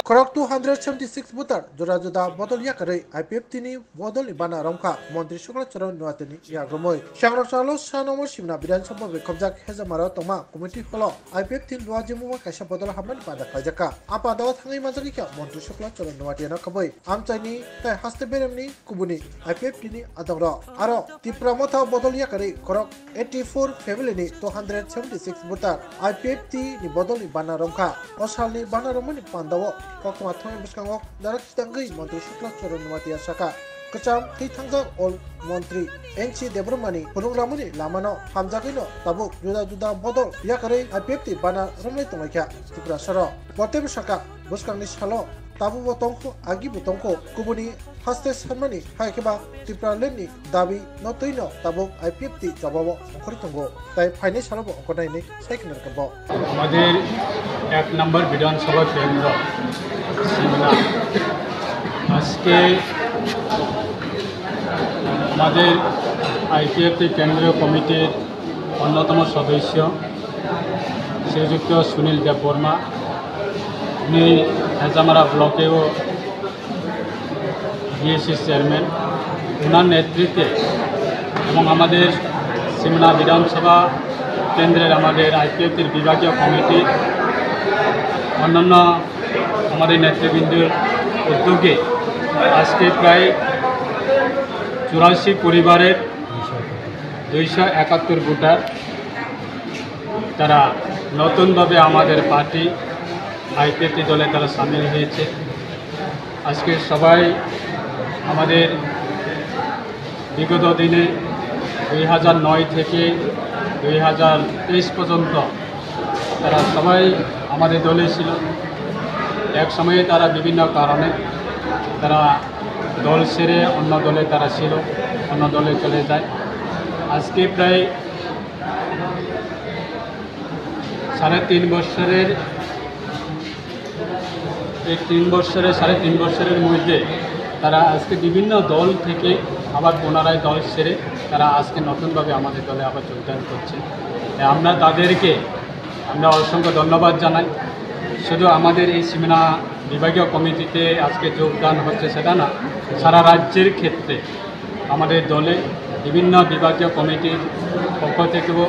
Korok 276 butar jura juda bodol yakare IPF tini bodol ibana romka Montri Shukla Charon Nuatini Yagromoy Shangro Chalo Shanomo Shimna Bidan Sabo Kobjak Hezamara Toma Committee Holo IPF tin Luajimu Kasha Bodol Haman pada Kajaka Apa Dawat Hangi Mazakika Montri Shukla Charon Nuatiana Kaboy Am Chani Tai Haste Beremni Kubuni IPF tini Adamra Aro Tipramota Bodol yakare Korok 84 family ni 276 butar IPF ti ni bodol ibana romka Osalni bana romani pandawo Kokma Thong Biskangok Darak Tangai Montri Shukla Charon Nuatia Saka Kecam Ti Tangjak Ol Montri NC Debromani Purung Ramuni Lamano Hamjakino Tabuk Juda Juda Bodol Yakare IPF Bana Romai Tongakya Tipra Saro Botem Saka Buskangni Shalo Tabu Botongko Agi Botongko Kubuni Haste Harmani Haikeba Tipra Leni Dabi Notoino Tabuk IPF Ti Jababo Koritongo Tai Faine Shalobo Okonaini Saikiner Kabo আমাদের 1 নম্বর বিধানসভা কেন্দ্র সিমলা আজকে আমাদের IPF কেন্দ্রীয় কমিটির অন্যতম সদস্য শ্রীযুক্ত সুনীল দেববর্মা উনি হেজামারা ব্লকেও বিএসসি চেয়ারম্যান ওনার নেতৃত্বে এবং আমাদের সিমলা বিধানসভা কেন্দ্রের আমাদের আইপিএফের বিভাগীয় কমিটি অন্যান্য আমাদের নেতৃবৃন্দের উদ্যোগে আজকে প্রায় 84 পরিবারের 271 ভোটার তারা নতুনভাবে আমাদের পার্টি আইপিএফ দলে তারা সামিল হয়েছে। আজকে সবাই আমাদের বিগত দিনে 2009 থেকে 2023 পর্যন্ত তারা সবাই আমাদের দলে ছিল। এক সময়ে তারা বিভিন্ন কারণে তারা দল ছেড়ে অন্য দলে তারা ছিল, অন্য দলে চলে যায়। আজকে প্রায় 3.5 বছরের এই 3.5 বছরের মধ্যে তারা আজকে বিভিন্ন দল থেকে আবার পুনরায় দল ছেড়ে তারা আজকে নতুনভাবে আমাদের দলে আবার যোগদান করছে। আমরা তাদেরকে অসংখ্য ধন্যবাদ জানাই। শুধু আমাদের এই সিমলা বিভাগীয় কমিটিতে আজকে যোগদান হচ্ছে সেটা না, সারা রাজ্যের ক্ষেত্রে আমাদের দলে বিভিন্ন বিভাগীয় কমিটির পক্ষ থেকেও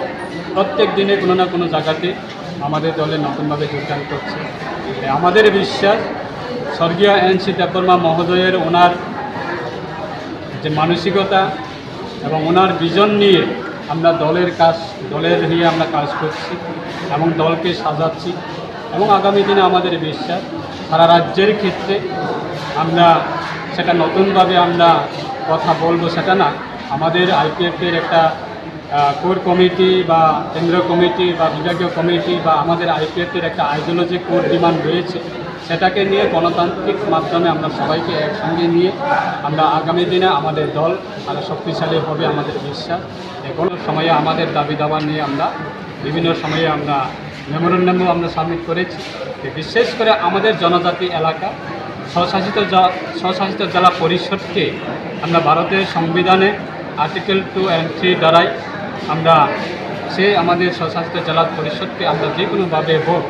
প্রত্যেক দিনে কোনো না কোনো জায়গাতে আমাদের দলে নতুনভাবে যোগদান করছে। আমাদের বিশ্বাস স্বর্গীয় এনসি দেববর্মা মহোদয়ের ওনার যে মানসিকতা এবং ওনার ভিশন নিয়ে আমরা দলের নিয়ে আমরা কাজ করছি এবং দলকে সাজাচ্ছি এবং আগামী দিনে আমাদের বিশ্বাস সারা রাজ্যের ক্ষেত্রে আমরা সেটা নতুনভাবে আমরা কথা বলবো সেটা না, আমাদের আইপিএফের একটা কোর কমিটি বা কেন্দ্রীয় কমিটি বা বিভাগীয় কমিটি বা আমাদের আইপিএফের একটা আইডিওলজি কোর ডিমান্ড রয়েছে, সেটাকে নিয়ে গণতান্ত্রিক মাধ্যমে আমরা সবাইকে একসঙ্গে নিয়ে আমরা আগামী দিনে আমাদের দল আরও শক্তিশালী হবে আমাদের বিশ্বাস। কোনো সময়ে আমাদের দাবি দাবা নিয়ে আমরা বিভিন্ন সময়ে আমরা মেমোরেন্ডামও আমরা সাবমিট করেছি। বিশেষ করে আমাদের জনজাতি এলাকা স্বশাসিত জেলা পরিষদকে আমরা ভারতের সংবিধানে আর্টিকেল 2 and 3 দ্বারাই আমরা আমাদের স্বশাসিত জেলা পরিষদকে আমরা যে কোনোভাবে হোক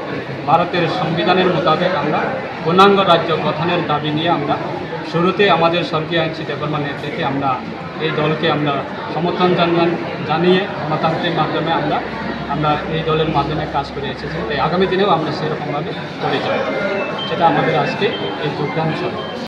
ভারতের সংবিধানের মোতাবেক আমরা পূর্ণাঙ্গ রাজ্য গঠনের দাবি নিয়ে আমরা শুরুতে আমাদের স্বর্গীয় এনসি দেববর্মা নেতৃত্বে আমরা এই দলকে আমরা সমর্থন জানিয়ে গণতান্ত্রিক মাধ্যমে আমরা এই দলের মাধ্যমে কাজ করে এসেছি। তাই আগামী দিনেও আমরা সেরকমভাবে করে যাব, সেটা আমাদের আজকে এই যোগদান।